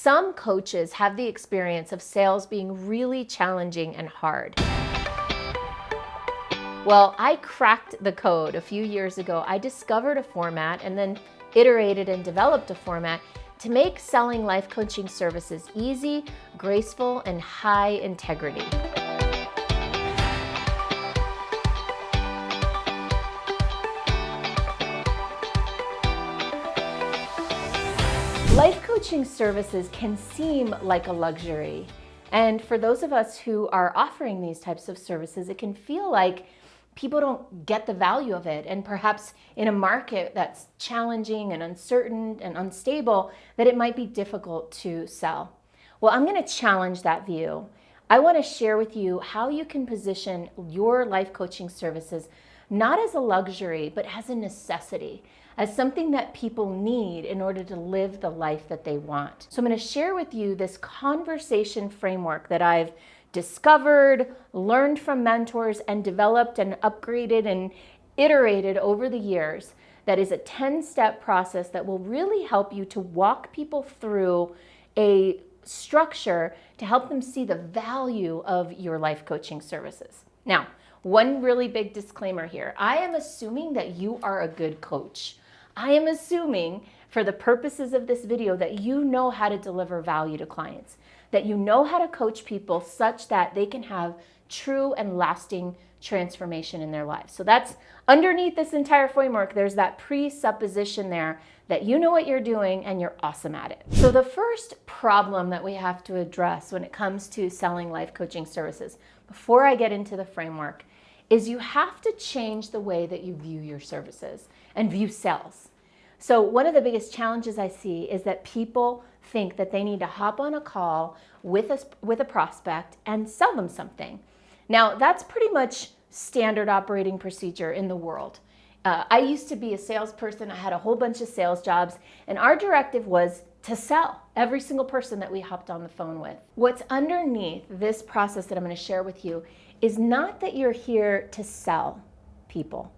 Some coaches have the experience of sales being really challenging and hard. Well, I cracked the code a few years ago. I discovered a format and then iterated and developed a format to make selling life coaching services easy, graceful, and high integrity. Life coaching services can seem like a luxury. And for those of us who are offering these types of services, it can feel like people don't get the value of it. And perhaps in a market that's challenging and uncertain and unstable, that it might be difficult to sell. Well, I'm going to challenge that view. I want to share with you how you can position your life coaching services not as a luxury, but as a necessity, as something that people need in order to live the life that they want. So I'm going to share with you this conversation framework that I've discovered, learned from mentors, and developed and upgraded and iterated over the years. That is a 10-step process that will really help you to walk people through a structure to help them see the value of your life coaching services. Now, one really big disclaimer here. I am assuming that you are a good coach. I am assuming for the purposes of this video that you know how to deliver value to clients, that you know how to coach people such that they can have true and lasting transformation in their lives. So that's underneath this entire framework. There's that presupposition there that you know what you're doing and you're awesome at it. So the first problem that we have to address when it comes to selling life coaching services, before I get into the framework, is you have to change the way that you view your services and view sales. So one of the biggest challenges I see is that people think that they need to hop on a call with a prospect and sell them something. Now, that's pretty much standard operating procedure in the world. I used to be a salesperson. I had a whole bunch of sales jobs, and our directive was to sell every single person that we hopped on the phone with. What's underneath this process that I'm going to share with you is not that you're here to sell people.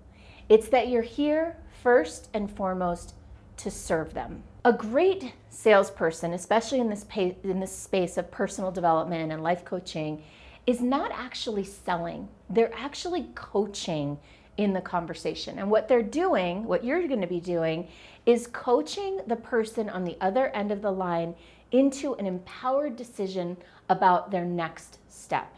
It's that you're here first and foremost to serve them. A great salesperson, especially in this space of personal development and life coaching, is not actually selling. They're actually coaching in the conversation. And what they're doing, what you're going to be doing, is coaching the person on the other end of the line into an empowered decision about their next step.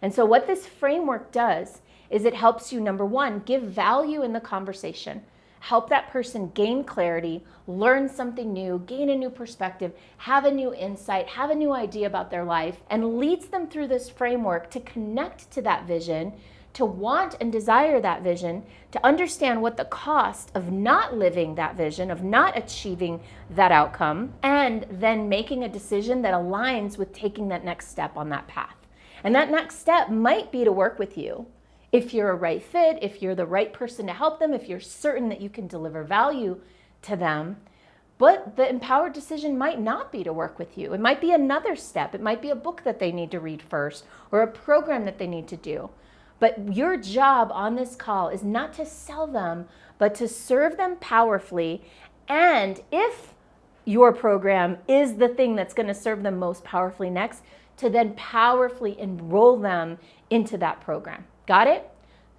And so what this framework does is it helps you, number one, give value in the conversation, help that person gain clarity, learn something new, gain a new perspective, have a new insight, have a new idea about their life, and leads them through this framework to connect to that vision, to want and desire that vision, to understand what the cost of not living that vision, of not achieving that outcome, and then making a decision that aligns with taking that next step on that path. And that next step might be to work with you. If you're a right fit, if you're the right person to help them, if you're certain that you can deliver value to them, but the empowered decision might not be to work with you. It might be another step. It might be a book that they need to read first or a program that they need to do. But your job on this call is not to sell them, but to serve them powerfully. And if your program is the thing that's going to serve them most powerfully next, to then powerfully enroll them into that program. Got it?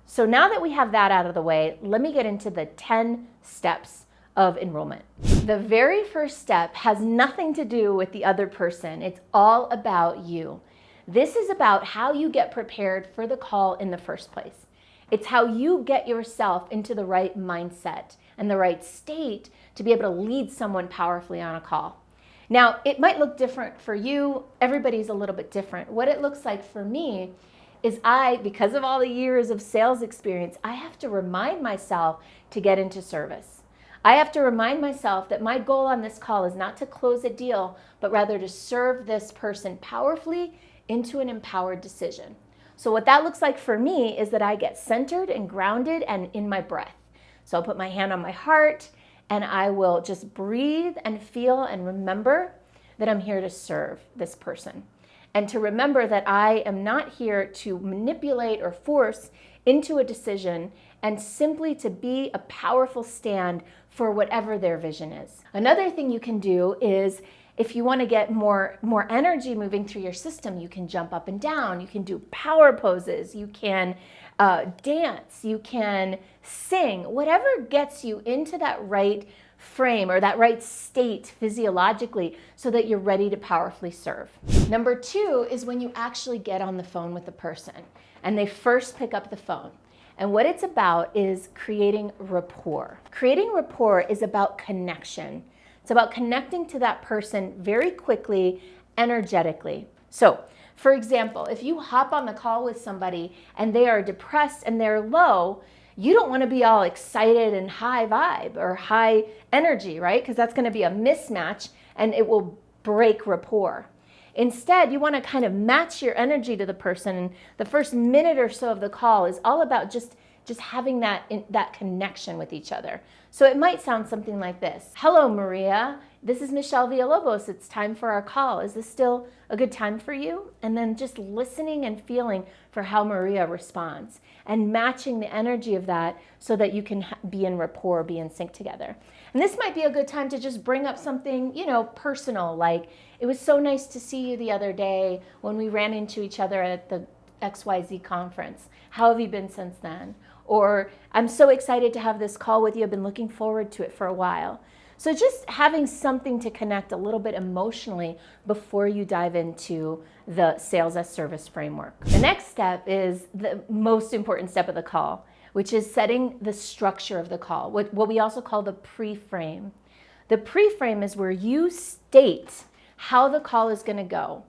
So now that we have that out of the way, let me get into the 10 steps of enrollment. The very first step has nothing to do with the other person. It's all about you. This is about how you get prepared for the call in the first place. It's how you get yourself into the right mindset and the right state to be able to lead someone powerfully on a call. Now, it might look different for you. Everybody's a little bit different. What it looks like for me is because of all the years of sales experience, I have to remind myself to get into service. I have to remind myself that my goal on this call is not to close a deal, but rather to serve this person powerfully into an empowered decision. So what that looks like for me is that I get centered and grounded and in my breath. So I'll put my hand on my heart and I will just breathe and feel and remember that I'm here to serve this person. And to remember that I am not here to manipulate or force into a decision, and simply to be a powerful stand for whatever their vision is. Another thing you can do is If you want to get more energy moving through your system, you can jump up and down. You can do power poses. You can dance. You can sing. Whatever gets you into that right frame or that right state physiologically so that you're ready to powerfully serve. Number 2 is when you actually get on the phone with the person and they first pick up the phone. And what it's about is creating rapport. Creating rapport is about connection. It's about connecting to that person very quickly, energetically. So, for example, if you hop on the call with somebody and they are depressed and they're low, you don't want to be all excited and high vibe or high energy, right? Because that's going to be a mismatch and it will break rapport. Instead, you want to kind of match your energy to the person. And the first minute or so of the call is all about just having that connection with each other. So it might sound something like this. Hello, Maria. This is Michelle Villalobos. It's time for our call. Is this still a good time for you? And then just listening and feeling for how Maria responds and matching the energy of that so that you can be in rapport, be in sync together. And this might be a good time to just bring up something, personal, like, it was so nice to see you the other day when we ran into each other at the XYZ conference. How have you been since then? Or, I'm so excited to have this call with you. I've been looking forward to it for a while. So just having something to connect a little bit emotionally before you dive into the sales as service framework. The next step is the most important step of the call, which is setting the structure of the call, what we also call the pre-frame. The pre-frame is where you state how the call is going to go.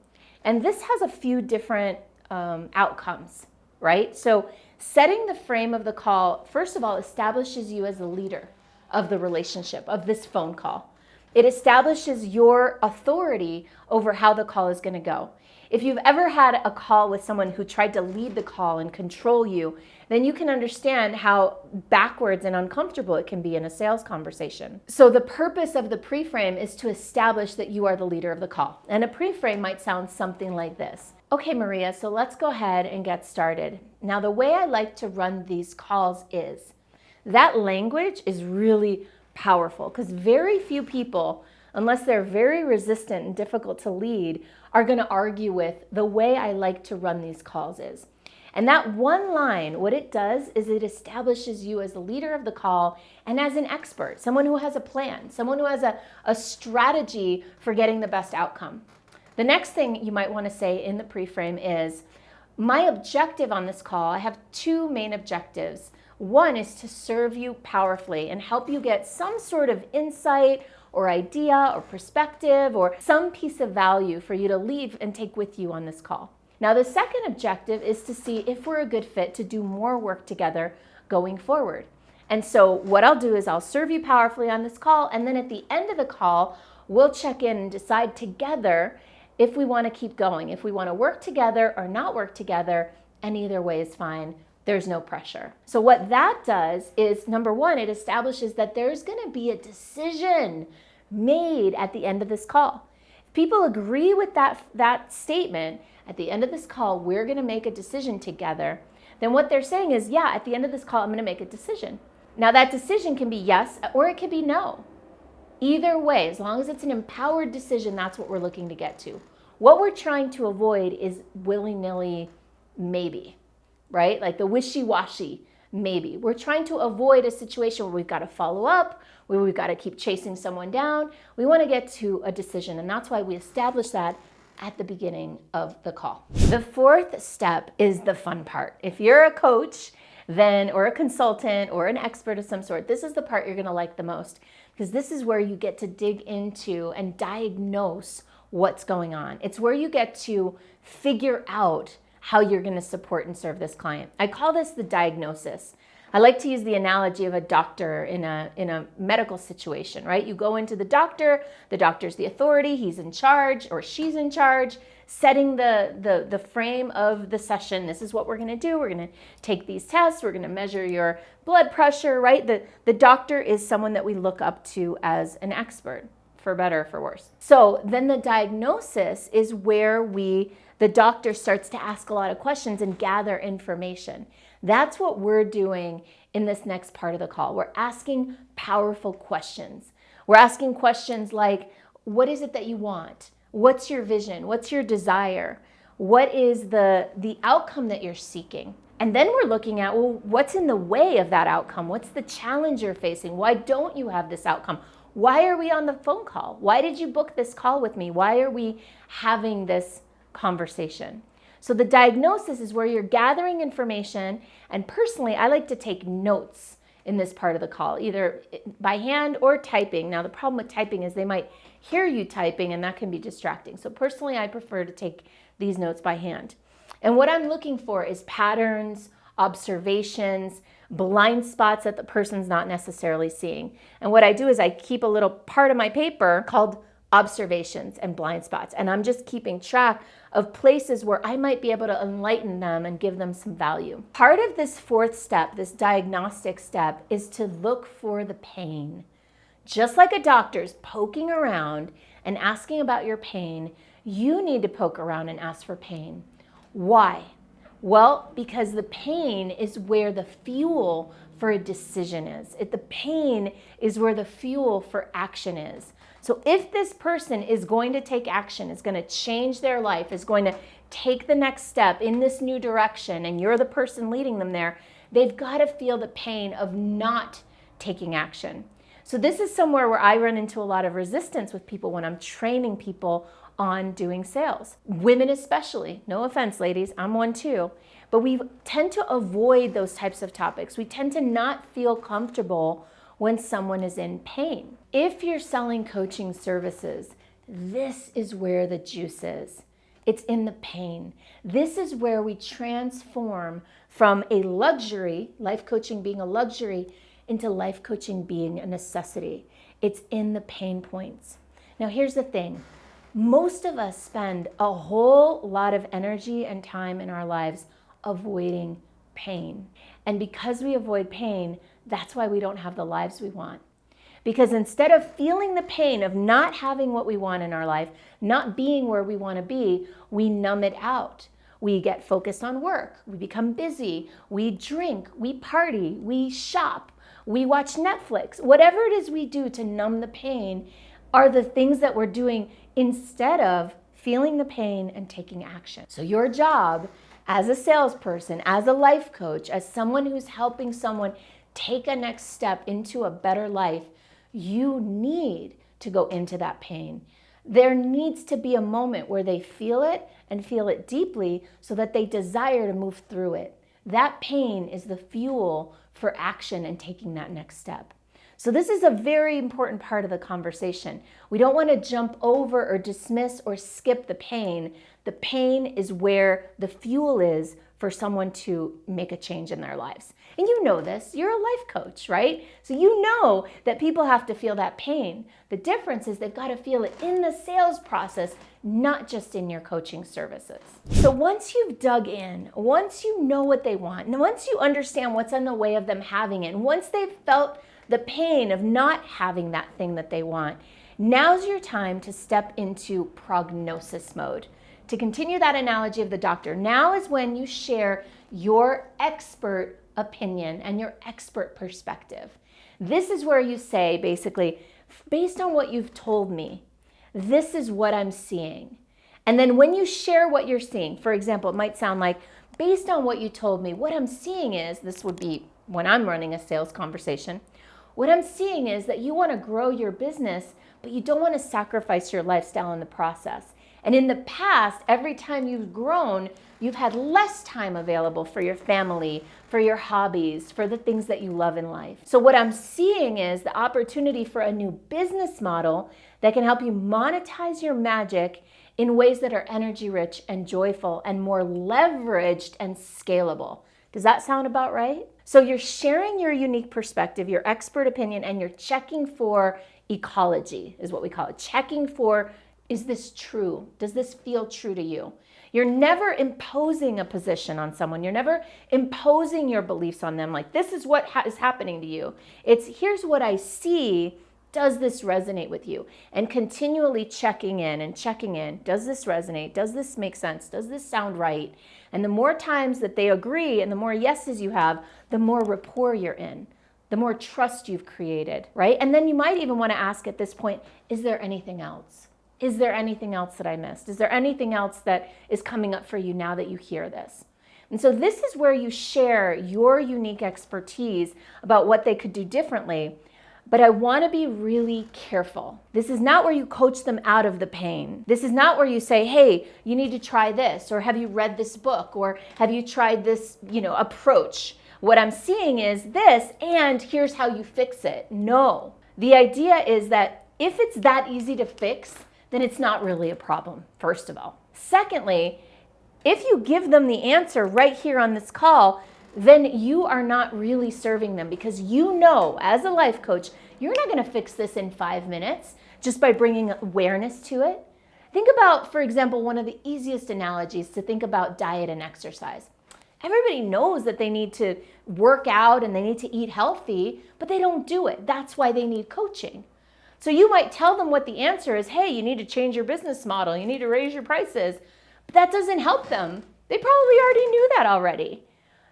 And this has a few different outcomes, right? So setting the frame of the call, first of all, establishes you as the leader of the relationship, of this phone call. It establishes your authority over how the call is going to go. If you've ever had a call with someone who tried to lead the call and control you, then you can understand how backwards and uncomfortable it can be in a sales conversation. So the purpose of the pre-frame is to establish that you are the leader of the call. And a pre-frame might sound something like this. Okay, Maria, so let's go ahead and get started. Now, the way I like to run these calls is, that language is really powerful because very few people, unless they're very resistant and difficult to lead, are going to argue with the way I like to run these calls is. And that one line, what it does is it establishes you as the leader of the call and as an expert, someone who has a plan, someone who has a strategy for getting the best outcome. The next thing you might want to say in the pre-frame is, my objective on this call, I have 2 main objectives. One is to serve you powerfully and help you get some sort of insight or idea or perspective or some piece of value for you to leave and take with you on this call. Now, the second objective is to see if we're a good fit to do more work together going forward. And so what I'll do is I'll serve you powerfully on this call, and then at the end of the call, we'll check in and decide together if we want to keep going, if we want to work together or not work together, and either way is fine. There's no pressure. So what that does is, number 1, it establishes that there's going to be a decision made at the end of this call. If people agree with that statement, at the end of this call, we're going to make a decision together, then what they're saying is, yeah, at the end of this call, I'm going to make a decision. Now, that decision can be yes or it can be no. Either way, as long as it's an empowered decision, that's what we're looking to get to. What we're trying to avoid is willy-nilly maybe, right? Like the wishy-washy maybe. We're trying to avoid a situation where we've got to follow up, where we've got to keep chasing someone down. We want to get to a decision, and that's why we establish that at the beginning of the call. The 4th step is the fun part. If you're a coach, then, or a consultant or an expert of some sort, this is the part you're going to like the most, because this is where you get to dig into and diagnose what's going on. It's where you get to figure out how you're going to support and serve this client. I call this the diagnosis. I like to use the analogy of a doctor in a medical situation, right? You go into the doctor's the authority, he's in charge or she's in charge, setting the frame of the session. This is what we're going to do. We're going to take these tests. We're going to measure your blood pressure, right? The doctor is someone that we look up to as an expert, for better or for worse. So then the diagnosis is where the doctor starts to ask a lot of questions and gather information. That's what we're doing in this next part of the call. We're asking powerful questions. We're asking questions like, What is it that you want? What's your vision? What's your desire? What is the outcome that you're seeking? And then we're looking at, well, what's in the way of that outcome? What's the challenge you're facing? Why don't you have this outcome? Why are we on the phone call? Why did you book this call with me? Why are we having this conversation? So the diagnosis is where you're gathering information, and personally, I like to take notes in this part of the call, either by hand or typing. Now, the problem with typing is they might hear you typing, and that can be distracting. So personally, I prefer to take these notes by hand. And what I'm looking for is patterns, observations, blind spots that the person's not necessarily seeing. And what I do is I keep a little part of my paper called observations and blind spots. And I'm just keeping track of places where I might be able to enlighten them and give them some value. Part of this fourth step, this diagnostic step, is to look for the pain. Just like a doctor's poking around and asking about your pain, you need to poke around and ask for pain. Why? Well, because the pain is where the fuel for a decision is. The pain is where the fuel for action is. So if this person is going to take action, is going to change their life, is going to take the next step in this new direction, and you're the person leading them there, they've got to feel the pain of not taking action. So this is somewhere where I run into a lot of resistance with people when I'm training people on doing sales. Women especially. No offense, ladies, I'm one too. But we tend to avoid those types of topics. We tend to not feel comfortable when someone is in pain. If you're selling coaching services, this is where the juice is. It's in the pain. This is where we transform from a luxury, life coaching being a luxury, into life coaching being a necessity. It's in the pain points. Now, here's the thing. Most of us spend a whole lot of energy and time in our lives avoiding pain. And because we avoid pain, that's why we don't have the lives we want. Because instead of feeling the pain of not having what we want in our life, not being where we want to be, we numb it out. We get focused on work. We become busy. We drink. We party. We shop. We watch Netflix. Whatever it is we do to numb the pain are the things that we're doing instead of feeling the pain and taking action. So your job as a salesperson, as a life coach, as someone who's helping someone take a next step into a better life, you need to go into that pain. There needs to be a moment where they feel it and feel it deeply so that they desire to move through it. That pain is the fuel for action and taking that next step. So this is a very important part of the conversation. We don't want to jump over or dismiss or skip the pain. The pain is where the fuel is for someone to make a change in their lives. And you know this, you're a life coach, right? So you know that people have to feel that pain. The difference is they've got to feel it in the sales process, not just in your coaching services. So once you've dug in, once you know what they want, and once you understand what's in the way of them having it, and once they've felt the pain of not having that thing that they want, now's your time to step into prognosis mode. To continue that analogy of the doctor, now is when you share your expert opinion and your expert perspective. This is where you say, basically, based on what you've told me, this is what I'm seeing. And then when you share what you're seeing, for example, it might sound like, based on what you told me, what I'm seeing is, this would be when I'm running a sales conversation, what I'm seeing is that you want to grow your business, but you don't want to sacrifice your lifestyle in the process. And in the past, every time you've grown, you've had less time available for your family, for your hobbies, for the things that you love in life. So what I'm seeing is the opportunity for a new business model that can help you monetize your magic in ways that are energy rich and joyful and more leveraged and scalable. Does that sound about right? So you're sharing your unique perspective, your expert opinion, and you're checking for ecology, is what we call it. Checking for, is this true? Does this feel true to you? You're never imposing a position on someone. You're never imposing your beliefs on them like, this is what is happening to you. It's, here's what I see. Does this resonate with you? And continually checking in and checking in. Does this resonate? Does this make sense? Does this sound right? And the more times that they agree and the more yeses you have, the more rapport you're in. the more trust you've created, right? And then you might even want to ask at this point, is there anything else? Is there anything else that I missed? Is there anything else that is coming up for you now that you hear this? And so this is where you share your unique expertise about what they could do differently. But I want to be really careful. This is not where you coach them out of the pain. This is not where you say, hey, you need to try this, or have you read this book, or have you tried this, approach? What I'm seeing is this, and here's how you fix it. No. The idea is that if it's that easy to fix, then it's not really a problem, first of all. Secondly, if you give them the answer right here on this call, then you are not really serving them, because as a life coach, you're not going to fix this in 5 minutes just by bringing awareness to it. Think about, for example, one of the easiest analogies to think about diet and exercise. Everybody knows that they need to work out and they need to eat healthy, but they don't do it. That's why they need coaching. So you might tell them what the answer is. Hey, you need to change your business model. You need to raise your prices. But that doesn't help them. They probably already knew that already.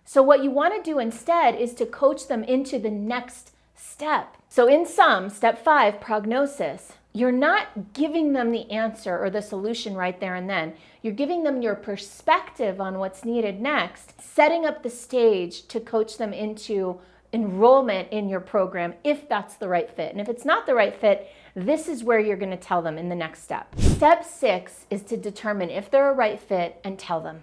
So what you want to do instead is to coach them into the next step. So in step 5, prognosis, you're not giving them the answer or the solution right there and then. You're giving them your perspective on what's needed next, setting up the stage to coach them into enrollment in your program if that's the right fit. And if it's not the right fit, this is where you're going to tell them in the next step. Step 6 is to determine if they're a right fit and tell them.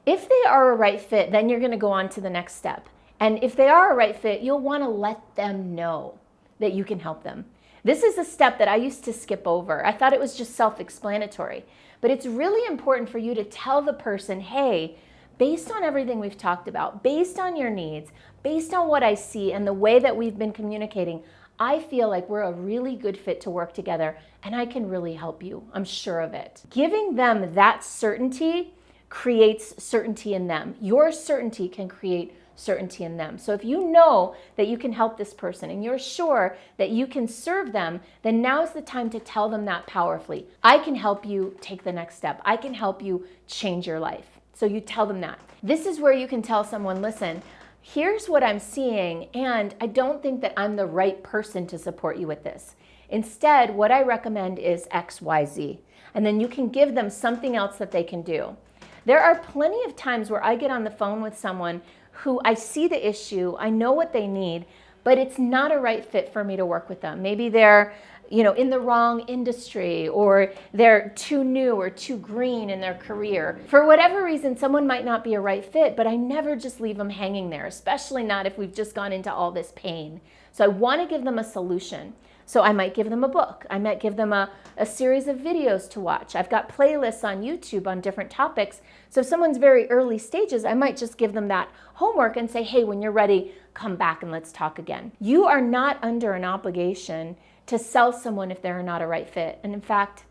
If they are a right fit, then you're going to go on to the next step. And if they are a right fit, you'll want to let them know that you can help them. This is a step that I used to skip over. I thought it was just self-explanatory. But it's really important for you to tell the person, hey, based on everything we've talked about, based on your needs, based on what I see and the way that we've been communicating, I feel like we're a really good fit to work together and I can really help you. I'm sure of it. Giving them that certainty creates certainty in them. Your certainty can create certainty in them. So if you know that you can help this person and you're sure that you can serve them, then now is the time to tell them that powerfully. I can help you take the next step. I can help you change your life. So you tell them that. This is where you can tell someone, listen, here's what I'm seeing, and I don't think that I'm the right person to support you with this. Instead, what I recommend is X, Y, Z. And then you can give them something else that they can do. There are plenty of times where I get on the phone with someone who I see the issue, I know what they need, but it's not a right fit for me to work with them. Maybe they're in the wrong industry, or they're too new or too green in their career. For whatever reason, someone might not be a right fit, but I never just leave them hanging there, especially not if we've just gone into all this pain. So I want to give them a solution. So I might give them a book. I might give them a series of videos to watch. I've got playlists on YouTube on different topics. So if someone's very early stages, I might just give them that homework and say, hey, when you're ready, come back and let's talk again. You are not under an obligation to sell someone if they're not a right fit. And in fact,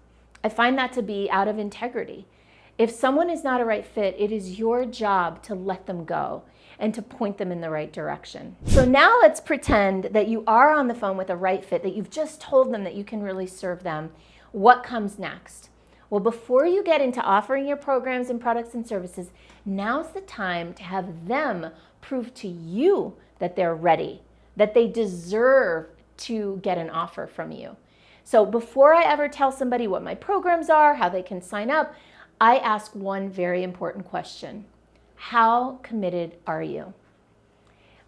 I find that to be out of integrity. If someone is not a right fit, it is your job to let them go and to point them in the right direction. So now let's pretend that you are on the phone with a right fit, that you've just told them that you can really serve them. What comes next? Well, before you get into offering your programs and products and services, now's the time to have them prove to you that they're ready, that they deserve to get an offer from you. So before I ever tell somebody what my programs are, how they can sign up, I ask one very important question. How committed are you?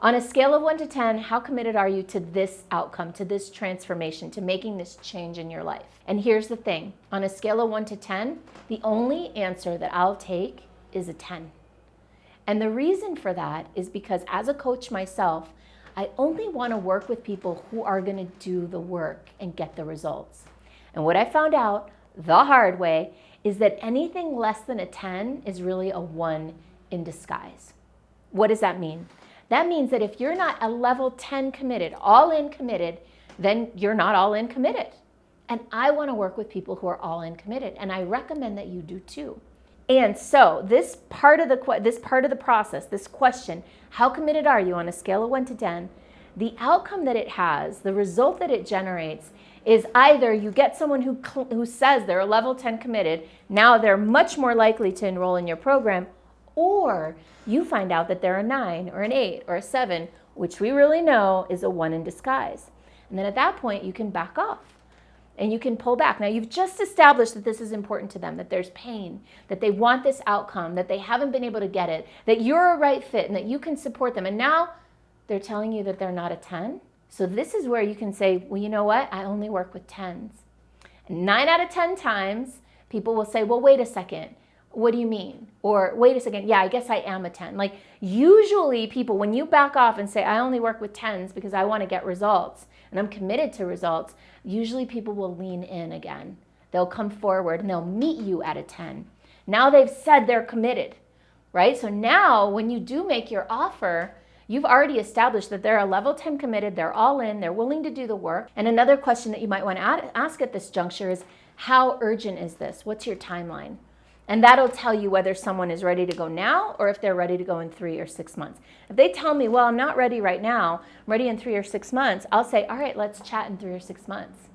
On a scale of 1 to 10, how committed are you to this outcome, to this transformation, to making this change in your life? And here's the thing. On a scale of 1 to 10, the only answer that I'll take is a 10. And the reason for that is because as a coach myself, I only want to work with people who are going to do the work and get the results. And what I found out the hard way is that anything less than a 10 is really a 1 in disguise. What does that mean? That means that if you're not a level 10 committed, all in committed, then you're not all in committed. And I want to work with people who are all in committed, and I recommend that you do too. And so this part of the process, this question, how committed are you on a scale of 1 to 10, the outcome that it has, the result that it generates is either you get someone who says they're a level 10 committed, now they're much more likely to enroll in your program, or you find out that they're a 9 or an 8 or a 7 which we really know is a one in disguise. And then at that point, you can back off and you can pull back. Now, you've just established that this is important to them, that there's pain, that they want this outcome, that they haven't been able to get it, that you're a right fit and that you can support them. And now they're telling you that they're not a 10. So this is where you can say, well, you know what? I only work with 10s. And 9 out of 10 times, people will say, well, wait a second. What do you mean? Or wait a second. Yeah, I guess I am a 10. Like usually people, when you back off and say, I only work with 10s because I want to get results and I'm committed to results, usually people will lean in again. They'll come forward and they'll meet you at a 10. Now they've said they're committed, right? So now when you do make your offer, you've already established that they're a level 10 committed, they're all in, they're willing to do the work. And another question that you might want to ask at this juncture is, how urgent is this? What's your timeline? And that'll tell you whether someone is ready to go now or if they're ready to go in 3 or 6 months. If they tell me, well, I'm not ready right now, I'm ready in 3 or 6 months, I'll say, all right, let's chat in 3 or 6 months.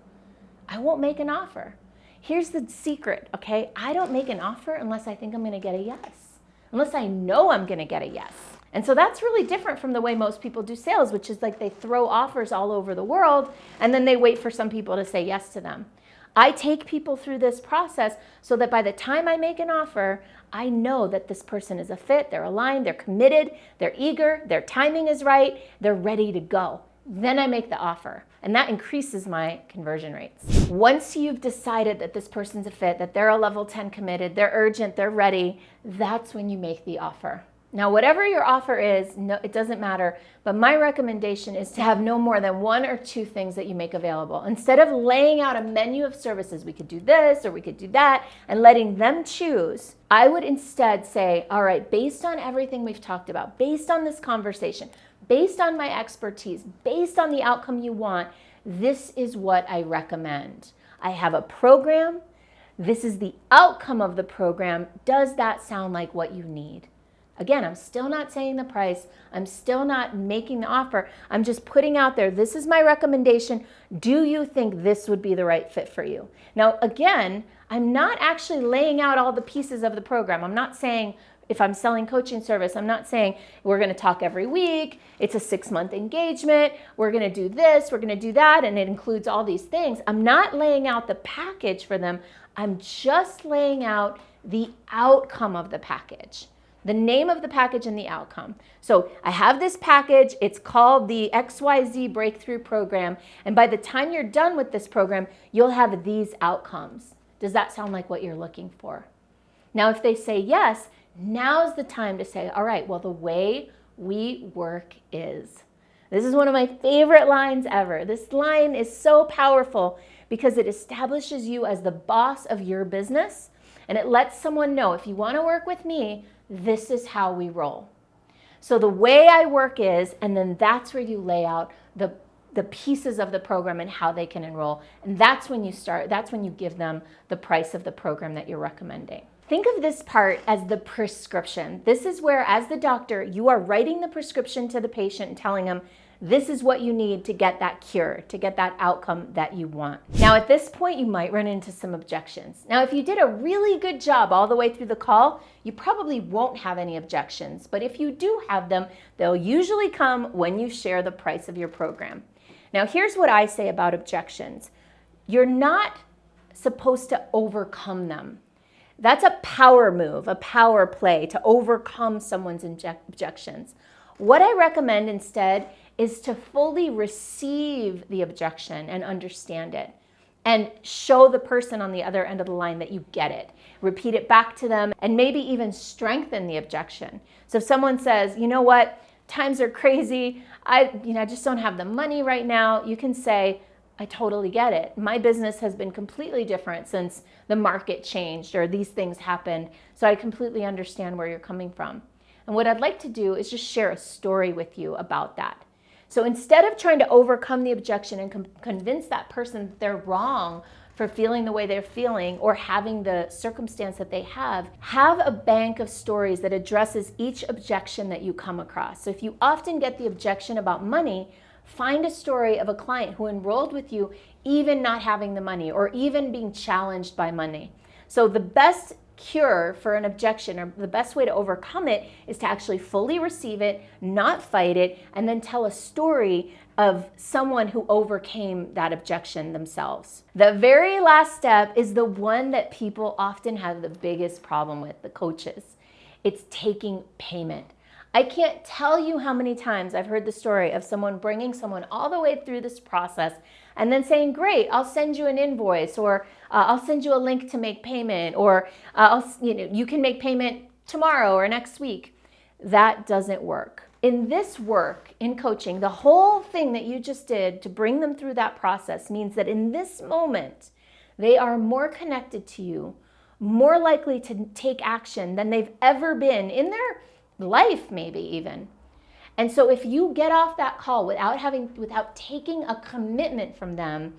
I won't make an offer. Here's the secret, okay? I don't make an offer unless I think I'm gonna get a yes, unless I know I'm gonna get a yes. And so that's really different from the way most people do sales, which is like they throw offers all over the world and then they wait for some people to say yes to them. I take people through this process so that by the time I make an offer, I know that this person is a fit, they're aligned, they're committed, they're eager, their timing is right, they're ready to go. Then I make the offer, and that increases my conversion rates. Once you've decided that this person's a fit, that they're a level 10 committed, they're urgent, they're ready, that's when you make the offer. Now, whatever your offer is, no, it doesn't matter, but my recommendation is to have no more than 1 or 2 things that you make available. Instead of laying out a menu of services, we could do this or we could do that, and letting them choose, I would instead say, all right, based on everything we've talked about, based on this conversation, based on my expertise, based on the outcome you want, this is what I recommend. I have a program. This is the outcome of the program. Does that sound like what you need? Again, I'm still not saying the price. I'm still not making the offer. I'm just putting out there, this is my recommendation. Do you think this would be the right fit for you? Now, again, I'm not actually laying out all the pieces of the program. I'm not saying, if I'm selling coaching service, I'm not saying we're going to talk every week. It's a 6-month engagement. We're going to do this. We're going to do that. And it includes all these things. I'm not laying out the package for them. I'm just laying out the outcome of the package. The name of the package and the outcome. So I have this package, it's called the XYZ Breakthrough Program, and by the time you're done with this program, you'll have these outcomes. Does that sound like what you're looking for? Now, if they say yes, now's the time to say, all right, well, the way we work is. This is one of my favorite lines ever. This line is so powerful because it establishes you as the boss of your business, and it lets someone know, if you want to work with me, this is how we roll. So the way I work is, and then that's where you lay out the pieces of the program and how they can enroll. And that's when you start, that's when you give them the price of the program that you're recommending. Think of this part as the prescription. This is where, as the doctor, you are writing the prescription to the patient and telling them, this is what you need to get that cure, to get that outcome that you want. Now, at this point, you might run into some objections. Now, if you did a really good job all the way through the call, you probably won't have any objections. But if you do have them, they'll usually come when you share the price of your program. Now, here's what I say about objections. You're not supposed to overcome them. That's a power move, a power play to overcome someone's objections. What I recommend instead is to fully receive the objection and understand it and show the person on the other end of the line that you get it. Repeat it back to them and maybe even strengthen the objection. So if someone says, you know what, times are crazy, I just don't have the money right now, you can say, I totally get it. My business has been completely different since the market changed or these things happened. So I completely understand where you're coming from. And what I'd like to do is just share a story with you about that. So instead of trying to overcome the objection and convince that person that they're wrong for feeling the way they're feeling or having the circumstance that they have a bank of stories that addresses each objection that you come across. So if you often get the objection about money, find a story of a client who enrolled with you even not having the money or even being challenged by money. So the best cure for an objection, or the best way to overcome it, is to actually fully receive it, not fight it, and then tell a story of someone who overcame that objection themselves. The very last step is the one that people often have the biggest problem with, the coaches. It's taking payment. I can't tell you how many times I've heard the story of someone bringing someone all the way through this process and then saying, great, I'll send you an invoice, or I'll send you a link to make payment, or you can make payment tomorrow or next week. That doesn't work. In this work, in coaching, the whole thing that you just did to bring them through that process means that in this moment, they are more connected to you, more likely to take action than they've ever been in their life, maybe even. And so if you get off that call without taking a commitment from them,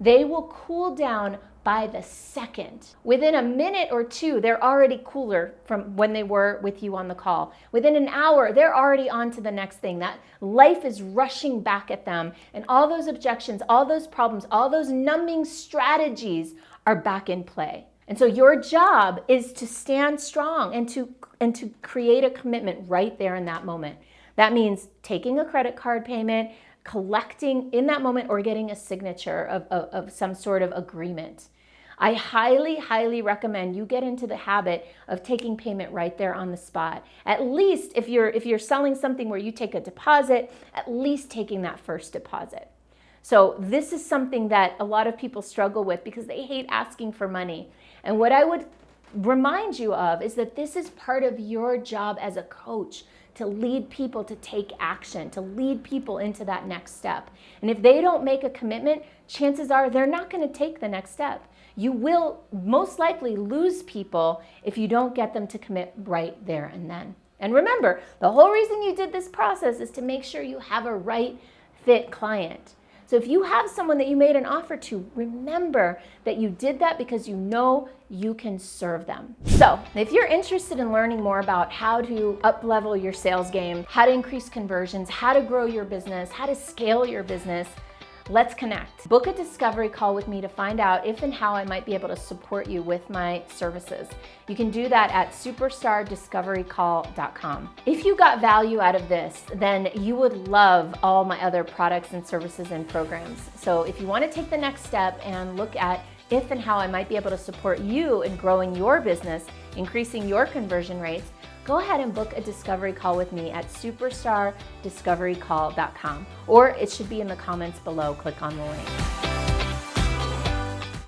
they will cool down by the second. Within a minute or two, they're already cooler from when they were with you on the call. Within an hour, they're already on to the next thing. That life is rushing back at them, and all those objections, all those problems, all those numbing strategies are back in play. And so your job is to stand strong and to create a commitment right there in that moment. That means taking a credit card payment, collecting in that moment, or getting a signature of some sort of agreement. I highly, highly recommend you get into the habit of taking payment right there on the spot. At least if you're selling something where you take a deposit, at least taking that first deposit. So this is something that a lot of people struggle with because they hate asking for money. And what I would remind you of is that this is part of your job as a coach, to lead people to take action, to lead people into that next step. And if they don't make a commitment, chances are they're not going to take the next step. You will most likely lose people if you don't get them to commit right there and then. And remember, the whole reason you did this process is to make sure you have a right fit client. So if you have someone that you made an offer to, remember that you did that because you know you can serve them. So if you're interested in learning more about how to up-level your sales game, how to increase conversions, how to grow your business, how to scale your business, let's connect. Book a discovery call with me to find out if and how I might be able to support you with my services. You can do that at superstardiscoverycall.com. If you got value out of this, then you would love all my other products and services and programs. So if you want to take the next step and look at if and how I might be able to support you in growing your business, increasing your conversion rates, go ahead and book a discovery call with me at superstardiscoverycall.com, or it should be in the comments below. Click on the link.